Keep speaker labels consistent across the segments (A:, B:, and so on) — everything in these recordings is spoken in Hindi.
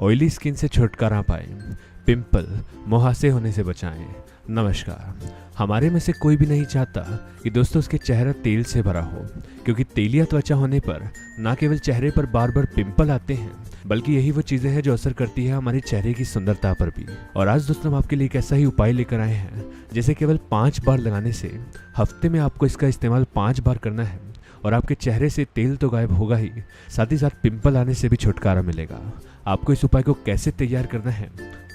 A: ऑयली स्किन से छुटकारा पाएं, पिंपल मुहासे होने से बचाएं। नमस्कार। हमारे में से कोई भी नहीं चाहता कि दोस्तों उसके चेहरा तेल से भरा हो, क्योंकि तेलिया त्वचा होने पर न केवल चेहरे पर बार बार पिंपल आते हैं, बल्कि यही वो चीजें हैं जो असर करती है हमारे चेहरे की सुंदरता पर भी। और आज दोस्तों हम आपके लिए एक ऐसा ही उपाय लेकर आए हैं जिसे केवल 5 बार लगाने से हफ्ते में आपको इसका इस्तेमाल 5 बार करना है और आपके चेहरे से तेल तो गायब होगा ही, साथ ही साथ पिंपल आने से भी छुटकारा मिलेगा। आपको इस उपाय को कैसे तैयार करना है,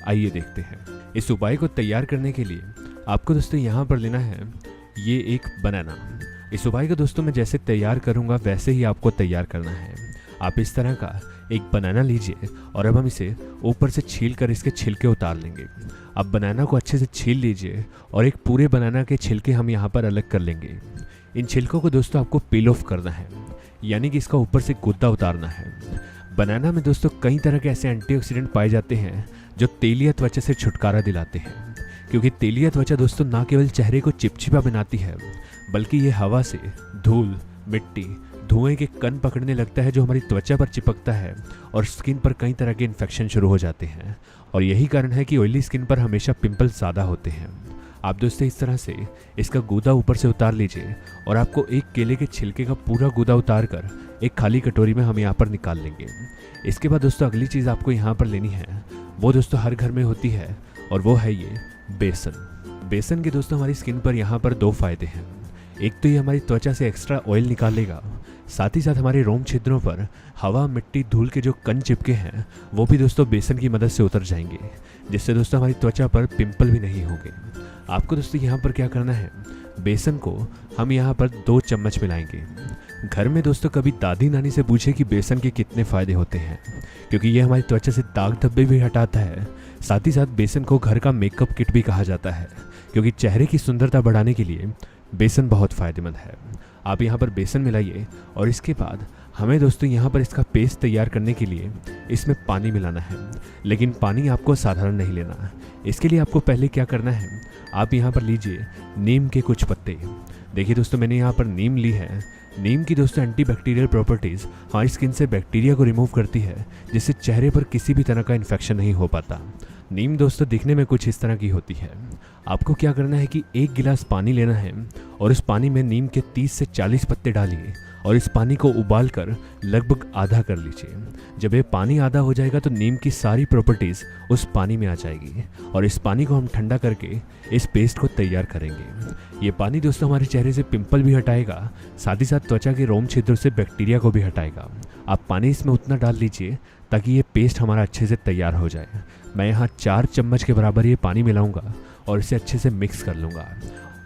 A: आइए देखते हैं। इस उपाय को तैयार करने के लिए आपको दोस्तों यहाँ पर लेना है ये एक बनाना। इस उपाय को दोस्तों मैं जैसे तैयार करूँगा वैसे ही आपको तैयार करना है। आप इस तरह का एक बनाना लीजिए और अब हम इसे ऊपर से छील कर इसके छिलके उतार लेंगे। अब बनाना को अच्छे से छील लीजिए और एक पूरे बनाना के छिलके हम यहाँ पर अलग कर लेंगे। इन छिलकों को दोस्तों आपको पील ऑफ करना है, यानी कि इसका ऊपर से गुद्दा उतारना है। बनाना में दोस्तों कई तरह के ऐसे एंटीऑक्सीडेंट पाए जाते हैं जो तेलिया त्वचा से छुटकारा दिलाते हैं, क्योंकि तेलिया त्वचा दोस्तों ना केवल चेहरे को चिपचिपा बनाती है, बल्कि ये हवा से धूल, मिट्टी, धुएं के कण पकड़ने लगता है जो हमारी त्वचा पर चिपकता है और स्किन पर कई तरह के इन्फेक्शन शुरू हो जाते हैं। और यही कारण है कि ऑयली स्किन पर हमेशा पिंपल ज़्यादा होते हैं। आप दोस्तों इस तरह से इसका गूदा ऊपर से उतार लीजिए और आपको एक केले के छिलके का पूरा गूदा उतार कर एक खाली कटोरी में हम यहाँ पर निकाल लेंगे। इसके बाद दोस्तों अगली चीज़ आपको यहाँ पर लेनी है, वो दोस्तों हर घर में होती है, और वो है ये बेसन। बेसन के दोस्तों हमारी स्किन पर यहाँ पर 2 फायदे हैं। एक तो ये हमारी त्वचा से एक्स्ट्रा ऑयल निकालेगा, साथ ही साथ हमारे रोम छिद्रों पर हवा, मिट्टी, धूल के जो कण चिपके हैं वो भी दोस्तों बेसन की मदद से उतर जाएंगे, जिससे दोस्तों हमारी त्वचा पर पिंपल भी नहीं होंगे। आपको दोस्तों यहाँ पर क्या करना है, बेसन को हम यहाँ पर 2 चम्मच मिलाएंगे। घर में दोस्तों कभी दादी नानी से पूछे कि बेसन के कितने फ़ायदे होते हैं, क्योंकि ये हमारी त्वचा से दाग धब्बे भी हटाता है। साथ ही साथ बेसन को घर का मेकअप किट भी कहा जाता है, क्योंकि चेहरे की सुंदरता बढ़ाने के लिए बेसन बहुत फ़ायदेमंद है। आप यहाँ पर बेसन मिलाइए और इसके बाद हमें दोस्तों यहाँ पर इसका पेस्ट तैयार करने के लिए इसमें पानी मिलाना है, लेकिन पानी आपको साधारण नहीं लेना। इसके लिए आपको पहले क्या करना है, आप यहाँ पर लीजिए नीम के कुछ पत्ते। देखिए दोस्तों मैंने यहाँ पर नीम ली है। नीम की दोस्तों एंटीबैक्टीरियल प्रॉपर्टीज़ हमारी स्किन से बैक्टीरिया को रिमूव करती है, जिससे चेहरे पर किसी भी तरह का इन्फेक्शन नहीं हो पाता। नीम दोस्तों दिखने में कुछ इस तरह की होती है। आपको क्या करना है कि 1 गिलास पानी लेना है और उस पानी में नीम के 30 से 40 पत्ते डालिए और इस पानी को उबाल कर लगभग आधा कर लीजिए। जब ये पानी आधा हो जाएगा तो नीम की सारी प्रॉपर्टीज़ उस पानी में आ जाएगी और इस पानी को हम ठंडा करके इस पेस्ट को तैयार करेंगे। ये पानी दोस्तों हमारे चेहरे से पिंपल भी हटाएगा, साथ ही साथ त्वचा के रोम छिद्रों से बैक्टीरिया को भी हटाएगा। आप पानी इसमें उतना डाल लीजिए ताकि ये पेस्ट हमारा अच्छे से तैयार हो जाए। मैं यहाँ 4 चम्मच के बराबर ये पानी मिलाऊंगा और इसे अच्छे से मिक्स कर लूँगा।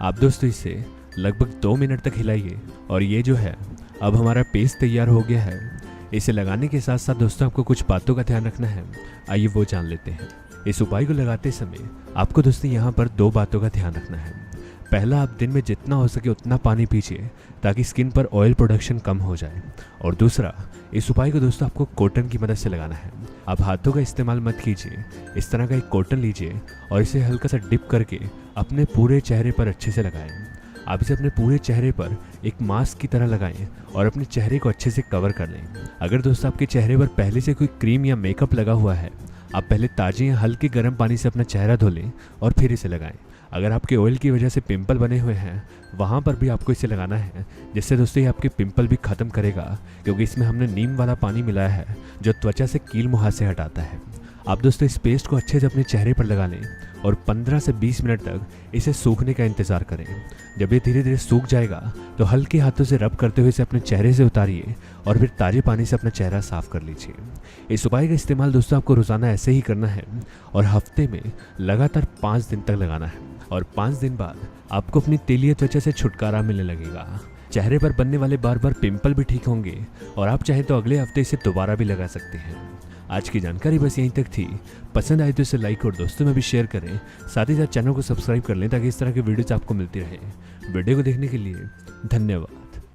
A: आप दोस्तों इसे लगभग 2 मिनट तक हिलाइए और ये जो है अब हमारा पेस्ट तैयार हो गया है। इसे लगाने के साथ साथ दोस्तों आपको कुछ बातों का ध्यान रखना है, आइए वो जान लेते हैं। इस उपाय को लगाते समय आपको दोस्तों यहाँ पर 2 बातों का ध्यान रखना है। पहला, आप दिन में जितना हो सके उतना पानी पीजिए ताकि स्किन पर ऑयल प्रोडक्शन कम हो जाए। और दूसरा, इस उपाय को दोस्तों आपको कॉटन की मदद से लगाना है। आप हाथों का इस्तेमाल मत कीजिए। इस तरह का एक कॉटन लीजिए और इसे हल्का सा डिप करके अपने पूरे चेहरे पर अच्छे से लगाएं। आप इसे अपने पूरे चेहरे पर एक मास्क की तरह लगाएं और अपने चेहरे को अच्छे से कवर कर लें। अगर दोस्तों आपके चेहरे पर पहले से कोई क्रीम या मेकअप लगा हुआ है, आप पहले ताज़े या हल्के गर्म पानी से अपना चेहरा धो लें और फिर इसे लगाएं। अगर आपके ऑयल की वजह से पिंपल बने हुए हैं, वहाँ पर भी आपको इसे लगाना है, जिससे दोस्तों ये आपके पिंपल भी ख़त्म करेगा, क्योंकि इसमें हमने नीम वाला पानी मिलाया है जो त्वचा से कील मुहासे हटाता है। आप दोस्तों इस पेस्ट को अच्छे से अपने चेहरे पर लगा लें और 15 से 20 मिनट तक इसे सूखने का इंतज़ार करें। जब ये धीरे धीरे सूख जाएगा तो हल्के हाथों से रब करते हुए इसे अपने चेहरे से उतारिए और फिर ताज़े पानी से अपना चेहरा साफ कर लीजिए। इस उपाय का इस्तेमाल दोस्तों आपको रोज़ाना ऐसे ही करना है और हफ्ते में लगातार 5 दिन तक लगाना है। और 5 दिन बाद आपको अपनी तेलिया त्वचा से छुटकारा मिलने लगेगा। चेहरे पर बनने वाले बार बार पिंपल भी ठीक होंगे और आप चाहें तो अगले हफ्ते इसे दोबारा भी लगा सकते हैं। आज की जानकारी बस यहीं तक थी। पसंद आए तो इसे लाइक और दोस्तों में भी शेयर करें। साथ ही साथ चैनल को सब्सक्राइब कर लें ताकि इस तरह की वीडियोस आपको मिलती रहे। वीडियो को देखने के लिए धन्यवाद।